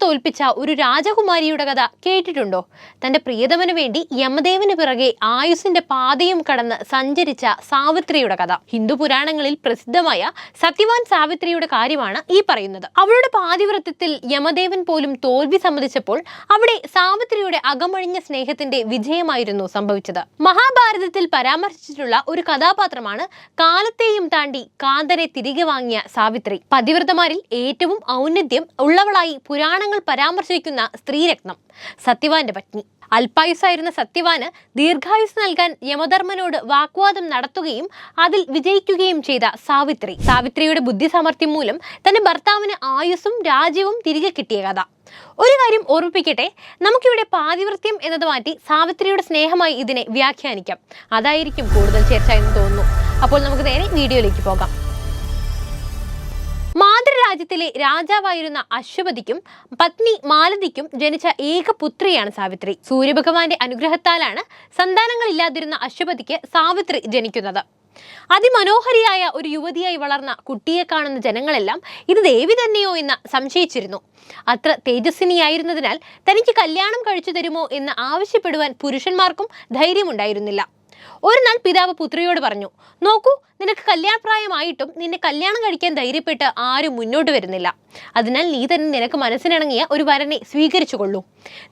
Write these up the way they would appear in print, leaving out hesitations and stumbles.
തോൽപ്പിച്ച ഒരു രാജകുമാരിയുടെ കഥ കേട്ടിട്ടുണ്ടോ? തന്റെ പ്രിയതമന് വേണ്ടി യമദേവന് പിറകെ ആയുസിന്റെ പാതയും കടന്ന് സഞ്ചരിച്ച സാവിത്രിയുടെ കഥ. ഹിന്ദു പുരാണങ്ങളിൽ പ്രസിദ്ധമായ സത്യവാൻ സാവിത്രിയുടെ കാര്യമാണ് ഈ പറയുന്നത്. അവളുടെ പാതിവ്രത്യത്തിൽ യമദേവൻ പോലും തോൽവി സമ്മതിച്ചപ്പോൾ അവിടെ സാവിത്രിയുടെ അകമഴിഞ്ഞ സ്നേഹത്തിന്റെ വിജയമായിരുന്നു സംഭവിച്ചത്. മഹാഭാരതത്തിൽ പരാമർശിച്ചിട്ടുള്ള ഒരു കഥാപാത്രമാണ് കാലത്തെയും താണ്ടി കാന്തനെ തിരികെ വാങ്ങിയ സാവിത്രി. പതിവ്രതമാരിൽ ഏറ്റവും ഔന്നത്യം ഉള്ളവളായി പുരാണങ്ങൾ പരാമർശിക്കുന്ന സ്ത്രീരത്നം, സത്യവാന്റെ പത്നി. അല്പായുസായിരുന്ന സത്യവാന് ദീർഘായുസ് നൽകാൻ യമധർമ്മനോട് വാഗ്വാദം നടത്തുകയും അതിൽ വിജയിക്കുകയും ചെയ്ത സാവിത്രിയുടെ ബുദ്ധിസാമർഥ്യം മൂലം തന്റെ ഭർത്താവിന് ആയുസ്സും രാജ്യവും തിരികെ കിട്ടിയ കഥ. ഒരു കാര്യം ഓർമ്മിപ്പിക്കട്ടെ, നമുക്കിവിടെ പാതിവൃത്യം എന്നത് മാറ്റി സാവിത്രിയുടെ സ്നേഹമായി ഇതിനെ വ്യാഖ്യാനിക്കാം. അതായിരിക്കും കൂടുതൽ ചേർച്ച എന്ന് തോന്നുന്നു. അപ്പോൾ നമുക്ക് നേരെ വീഡിയോയിലേക്ക് പോകാം. മാതൃരാജ്യത്തിലെ രാജാവായിരുന്ന അശ്വപതിക്കും പത്നി മാലതിക്കും ജനിച്ച ഏക പുത്രിയാണ് സാവിത്രി. സൂര്യഭഗവാന്റെ അനുഗ്രഹത്താലാണ് സന്താനങ്ങളില്ലാതിരുന്ന അശ്വപതിക്ക് സാവിത്രി ജനിക്കുന്നത്. അതിമനോഹരിയായ ഒരു യുവതിയായി വളർന്ന കുട്ടിയെ കാണുന്ന ജനങ്ങളെല്ലാം ഇത് ദേവി തന്നെയോ എന്ന് സംശയിച്ചിരുന്നു. അത്ര തേജസ്വിനിയായിരുന്നതിനാൽ തനിക്ക് കല്യാണം കഴിച്ചു തരുമോ എന്ന് ആവശ്യപ്പെടുവാൻ പുരുഷന്മാർക്കും ധൈര്യമുണ്ടായിരുന്നില്ല. ഒരു നാൾ പിതാവ് പുത്രിയോട് പറഞ്ഞു, നോക്കൂ, നിനക്ക് കല്യാണപ്രായമായിട്ടും നിന്നെ കല്യാണം കഴിക്കാൻ ധൈര്യപ്പെട്ട് ആരും മുന്നോട്ട് വരുന്നില്ല. അതിനാൽ നീ തന്നെ നിനക്ക് മനസ്സിനിണങ്ങിയ ഒരു വരനെ സ്വീകരിച്ചു കൊള്ളൂ.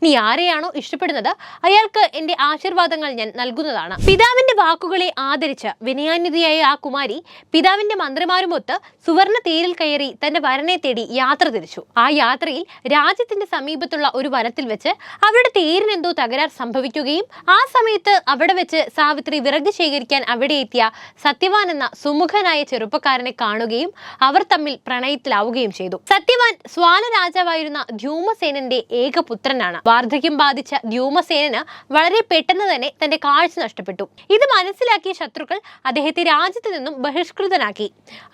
നീ ആരെയാണോ ഇഷ്ടപ്പെടുന്നത് അയാൾക്ക് എന്റെ ആശീർവാദങ്ങൾ ഞാൻ നൽകുന്നതാണ്. പിതാവിന്റെ വാക്കുകളെ ആദരിച്ച് വിനയാന്വിതയായ ആ കുമാരി പിതാവിന്റെ മന്ത്രിമാരുമൊത്ത് സുവർണ തേരിൽ കയറി തന്റെ വരനെ തേടി യാത്ര തിരിച്ചു. ആ യാത്രയിൽ രാജ്യത്തിന്റെ സമീപത്തുള്ള ഒരു വനത്തിൽ വെച്ച് അവരുടെ തേരിന് എന്തോ തകരാർ സംഭവിക്കുകയും ആ സമയത്ത് അവിടെ വെച്ച് സാവിത്രി വിറക് ശേഖരിക്കാൻ അവിടെ എത്തിയ സത്യവാൻ എന്ന സുമുഖനായ ചെറുപ്പക്കാരനെ കാണുകയും അവർ തമ്മിൽ പ്രണയത്തിലാവുകയും ചെയ്തു. സത്യവാൻ സ്വാല രാജാവായിരുന്ന ധ്യൂമസേനന്റെ ഏകപുത്രനാണ്. വാർദ്ധക്യം ബാധിച്ച ധ്യൂമസേനന് വളരെ പെട്ടെന്ന് തന്നെ തന്റെ കാഴ്ച നഷ്ടപ്പെട്ടു. ഇത് മനസ്സിലാക്കിയ ശത്രുക്കൾ അദ്ദേഹത്തെ രാജ്യത്ത് നിന്നും ബഹിഷ്കൃതനാക്കി.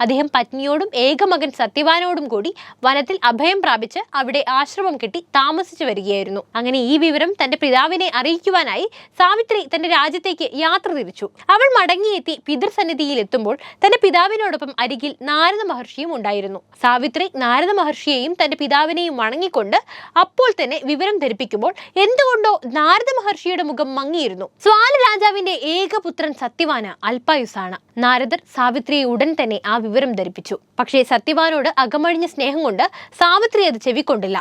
അദ്ദേഹം പത്നിയോടും ഏകമകൻ സത്യവാനോടും കൂടി വനത്തിൽ അഭയം പ്രാപിച്ച് അവിടെ ആശ്രമം കെട്ടി താമസിച്ചു വരികയായിരുന്നു. അങ്ങനെ ഈ വിവരം തന്റെ പിതാവിനെ അറിയിക്കുവാനായി സാവിത്രി തന്റെ രാജ്യത്തേക്ക് യാത്ര തിരിച്ചു. അവൾ മടങ്ങിയെത്തി പിതൃസന്നിധിയിൽ എത്തുമ്പോൾ തന്റെ പിതാവിനോടൊപ്പം അരികിൽ നാരദ മഹർഷിയും ഉണ്ടായിരുന്നു. സാവിത്രി നാരദ മഹർഷിയെയും തന്റെ പിതാവിനെയും വണങ്ങിക്കൊണ്ട് അപ്പോൾ തന്നെ വിവരം ധരിപ്പിക്കുമ്പോൾ എന്തുകൊണ്ടോ നാരദ മഹർഷിയുടെ മുഖം മങ്ങിയിരുന്നു. സ്വാല രാജാവിന്റെ ഏകപുത്രൻ സത്യവാന് അല്പായുസാണ്. നാരദർ സാവിത്രിയെ ഉടൻ തന്നെ ആ വിവരം ധരിപ്പിച്ചു. പക്ഷേ സത്യവാനോട് അകമഴിഞ്ഞ സ്നേഹം കൊണ്ട് സാവിത്രി അത് ചെവിക്കൊണ്ടില്ല.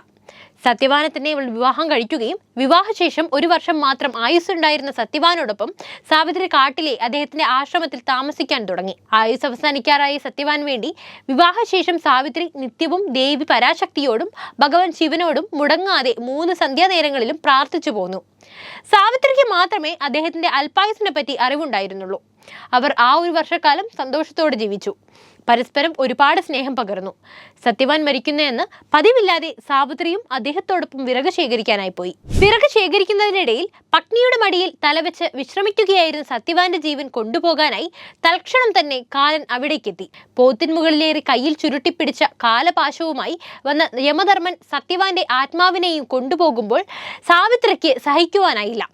സത്യവാനെ തന്നെ അവൾ വിവാഹം കഴിക്കുകയും വിവാഹശേഷം 1 വർഷം മാത്രം ആയുസ്സുണ്ടായിരുന്ന സത്യവാനോടൊപ്പം സാവിത്രി കാട്ടിലെ അദ്ദേഹത്തിന്റെ ആശ്രമത്തിൽ താമസിക്കാൻ തുടങ്ങി. ആയുസ് അവസാനിക്കാറായ സത്യവാൻ വേണ്ടി വിവാഹശേഷം സാവിത്രി നിത്യവും ദേവി പരാശക്തിയോടും ഭഗവാൻ ശിവനോടും മുടങ്ങാതെ 3 സന്ധ്യാനേരങ്ങളിലും പ്രാർത്ഥിച്ചു പോന്നു. സാവിത്രിക്ക് മാത്രമേ അദ്ദേഹത്തിന്റെ അല്പായുസിനെ പറ്റി അറിവുണ്ടായിരുന്നുള്ളൂ. അവർ ആ 1 വർഷക്കാലം സന്തോഷത്തോടെ ജീവിച്ചു. പരസ്പരം ഒരുപാട് സ്നേഹം പകർന്നു. സത്യവാൻ മരിക്കുന്നതെന്ന് പതിവില്ലാതെ സാവിത്രിയും അദ്ദേഹത്തോടൊപ്പം വിറക് ശേഖരിക്കാനായി പോയി. വിറക് ശേഖരിക്കുന്നതിനിടയിൽ പത്നിയുടെ മടിയിൽ തലവെച്ച് വിശ്രമിക്കുകയായിരുന്ന സത്യവാന്റെ ജീവൻ കൊണ്ടുപോകാനായി തൽക്ഷണം തന്നെ കാലൻ അവിടേക്കെത്തി. പോത്തിൻ മുകളിലേറി കയ്യിൽ ചുരുട്ടിപ്പിടിച്ച കാലപാശവുമായി വന്ന യമധർമ്മൻ സത്യവാന്റെ ആത്മാവിനെയും കൊണ്ടുപോകുമ്പോൾ സാവിത്രിക്ക് സഹിക്കുവാനായില്ല.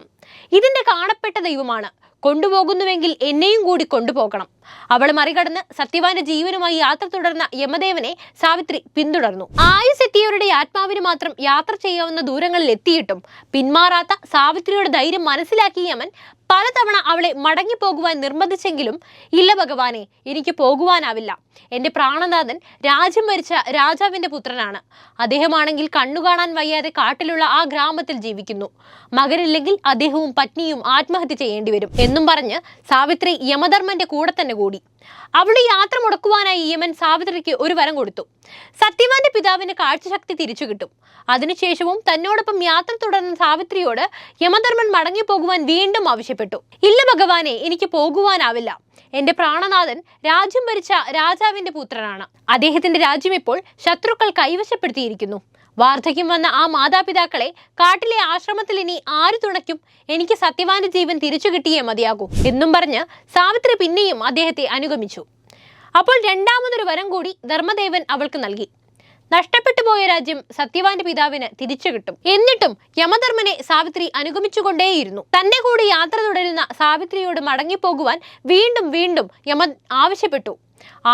ഇതിന്റെ കാണപ്പെട്ട ദൈവമാണ്, കൊണ്ടുപോകുന്നുവെങ്കിൽ എന്നെയും കൂടി കൊണ്ടുപോകണം. അവൾ മറികടന്ന് സത്യവാന്റെ ജീവനുമായി യാത്ര തുടർന്ന യമദേവനെ സാവിത്രി പിന്തുടർന്നു. ആയുസെത്തിയവരുടെ ആത്മാവിന് മാത്രം യാത്ര ചെയ്യാവുന്ന ദൂരങ്ങളിൽ എത്തിയിട്ടും പിന്മാറാത്ത സാവിത്രിയുടെ ധൈര്യം മനസ്സിലാക്കിയ യമൻ പലതവണ അവളെ മടങ്ങിപ്പോകുവാൻ നിർബന്ധിച്ചെങ്കിലും ഇല്ല ഭഗവാനെ, എനിക്ക് പോകുവാനാവില്ല. എന്റെ പ്രാണനാഥൻ രാജ്യം ഭരിച്ച രാജാവിന്റെ പുത്രനാണ്. അദ്ദേഹമാണെങ്കിൽ കണ്ണുകാണാൻ വയ്യാതെ കാട്ടിലുള്ള ആ ഗ്രാമത്തിൽ ജീവിക്കുന്നു. മകനില്ലെങ്കിൽ അദ്ദേഹവും പത്നിയും ആത്മഹത്യ ചെയ്യേണ്ടി വരും എന്നും പറഞ്ഞ് സാവിത്രി യമധർമ്മന്റെ കൂടെ തന്നെ കൂടി. അവളുടെ യാത്ര മുടക്കുവാനായി യമൻ സാവിത്രിക്ക് ഒരു വരം കൊടുത്തു. സത്യവാന്റെ പിതാവിന് കാഴ്ചശക്തി തിരിച്ചു കിട്ടും. അതിനുശേഷവും തന്നോടൊപ്പം യാത്ര തുടർന്ന സാവിത്രിയോട് യമധർമ്മൻ മടങ്ങിപ്പോകുവാൻ വീണ്ടും ആവശ്യപ്പെട്ടു. ഇല്ല ഭഗവാനെ, എനിക്ക് പോകുവാനാവില്ല. എന്റെ പ്രാണനാഥൻ രാജ്യം ഭരിച്ച രാജാവിന്റെ പുത്രനാണ്. അദ്ദേഹത്തിന്റെ രാജ്യം ഇപ്പോൾ ശത്രുക്കൾ കൈവശപ്പെടുത്തിയിരിക്കുന്നു. വാർദ്ധക്യം വന്ന ആ മാതാപിതാക്കളെ കാട്ടിലെ ആശ്രമത്തിൽ ഇനി ആര് തുണയ്ക്കും? എനിക്ക് സത്യവാന്റെ ജീവൻ തിരിച്ചു കിട്ടിയേ മതിയാകൂ എന്നും പറഞ്ഞ് സാവിത്രി പിന്നെയും അദ്ദേഹത്തെ അനുഗമിച്ചു. അപ്പോൾ രണ്ടാമതൊരു വരം കൂടി ധർമ്മദേവൻ അവൾക്ക് നൽകി. നഷ്ടപ്പെട്ടു പോയ രാജ്യം സത്യവാന്റെ പിതാവിന് തിരിച്ചു കിട്ടും. എന്നിട്ടും യമധർമ്മനെ സാവിത്രി അനുഗമിച്ചുകൊണ്ടേയിരുന്നു. തന്റെ കൂടെ യാത്ര തുടരുന്ന സാവിത്രിയോട് മടങ്ങിപ്പോകുവാൻ വീണ്ടും വീണ്ടും യമൻ ആവശ്യപ്പെട്ടു.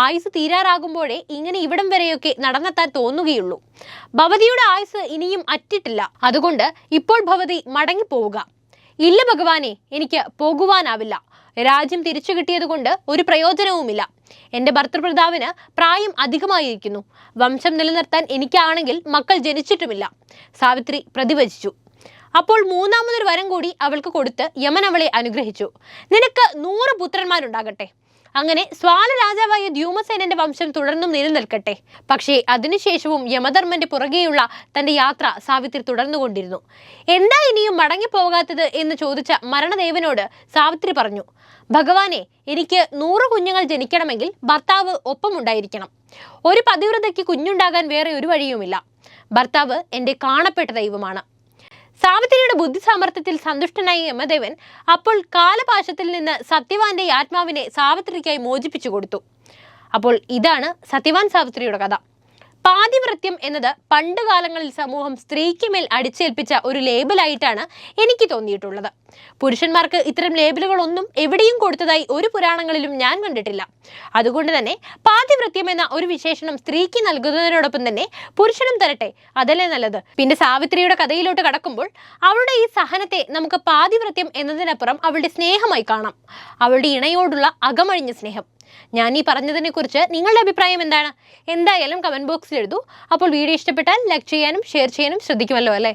ആയുസ് തീരാറാകുമ്പോഴേ ഇങ്ങനെ ഇവിടം വരെയൊക്കെ നടന്നെത്താൻ തോന്നുകയുള്ളൂ. ഭവതിയുടെ ആയുസ് ഇനിയും അറ്റിട്ടില്ല. അതുകൊണ്ട് ഇപ്പോൾ ഭവതി മടങ്ങിപ്പോവുക. ഇല്ല ഭഗവാനെ, എനിക്ക് പോകുവാനാവില്ല. രാജ്യം തിരിച്ചു കിട്ടിയത് കൊണ്ട് ഒരു പ്രയോജനവുമില്ല. എന്റെ ഭർത്തൃപിതാവിന് പ്രായം അധികമായിരിക്കുന്നു. വംശം നിലനിർത്താൻ എനിക്കാണെങ്കിൽ മക്കൾ ജനിച്ചിട്ടുമില്ല. സാവിത്രി പ്രതിവചിച്ചു. അപ്പോൾ മൂന്നാമതൊരു വരം കൂടി അവൾക്ക് കൊടുത്ത് യമൻ അവളെ അനുഗ്രഹിച്ചു. നിനക്ക് 100 പുത്രന്മാരുണ്ടാകട്ടെ. അങ്ങനെ സ്വാല രാജാവായ ദ്യുമസേനന്റെ വംശം തുടർന്നും നിലനിൽക്കട്ടെ. പക്ഷേ അതിനുശേഷവും യമധർമ്മന്റെ പുറകെയുള്ള തന്റെ യാത്ര സാവിത്രി തുടർന്നുകൊണ്ടിരുന്നു. എന്താ ഇനിയും മടങ്ങിപ്പോകാത്തത് എന്ന് ചോദിച്ച മരണദേവനോട് സാവിത്രി പറഞ്ഞു, ഭഗവാനെ, എനിക്ക് 100 കുഞ്ഞുങ്ങൾ ജനിക്കണമെങ്കിൽ ഭർത്താവ് ഒപ്പമുണ്ടായിരിക്കണം. ഒരു പതിവ്രതയ്ക്ക് കുഞ്ഞുണ്ടാകാൻ വേറെ ഒരു വഴിയുമില്ല. ഭർത്താവ് എന്റെ കാണപ്പെട്ട ദൈവമാണ്. സാവിത്രിയുടെ ബുദ്ധി സാമർത്ഥ്യത്തിൽ സന്തുഷ്ടനായ യമദേവൻ അപ്പോൾ കാലപാശത്തിൽ നിന്ന് സത്യവാന്റെ ആത്മാവിനെ സാവിത്രിക്കായി മോചിപ്പിച്ചു കൊടുത്തു. അപ്പോൾ ഇതാണ് സത്യവാൻ സാവിത്രിയുടെ കഥ. പാതിവ്രത്യം എന്നത് പണ്ട് കാലങ്ങളിൽ സമൂഹം സ്ത്രീക്ക് മേൽ അടിച്ചേൽപ്പിച്ച ഒരു ലേബലായിട്ടാണ് എനിക്ക് തോന്നിയിട്ടുള്ളത്. പുരുഷന്മാർക്ക് ഇത്തരം ലേബലുകളൊന്നും എവിടെയും കൊടുത്തതായി ഒരു പുരാണങ്ങളിലും ഞാൻ കണ്ടിട്ടില്ല. അതുകൊണ്ട് തന്നെ പാതിവ്രത്യം എന്ന ഒരു വിശേഷണം സ്ത്രീക്ക് നൽകുന്നതിനോടൊപ്പം തന്നെ പുരുഷനും തരട്ടെ, അതല്ലേ നല്ലത്. പിന്നെ സാവിത്രിയുടെ കഥയിലോട്ട് കടക്കുമ്പോൾ അവളുടെ ഈ സഹനത്തെ നമുക്ക് പാതിവ്രത്യം എന്നതിനപ്പുറം അവളുടെ സ്നേഹമായി കാണാം. അവളുടെ ഇണയോടുള്ള അകമഴിഞ്ഞ സ്നേഹം. ഞാൻ ഈ പറഞ്ഞതിനെ കുറിച്ച് നിങ്ങളുടെ അഭിപ്രായം എന്താണ്? എന്തായാലും കമന്റ് ബോക്സിൽ എഴുതൂ. അപ്പോൾ വീഡിയോ ഇഷ്ടപ്പെട്ടാൽ ലൈക്ക് ചെയ്യാനും ഷെയർ ചെയ്യാനും ശ്രദ്ധിക്കുമല്ലോ അല്ലേ?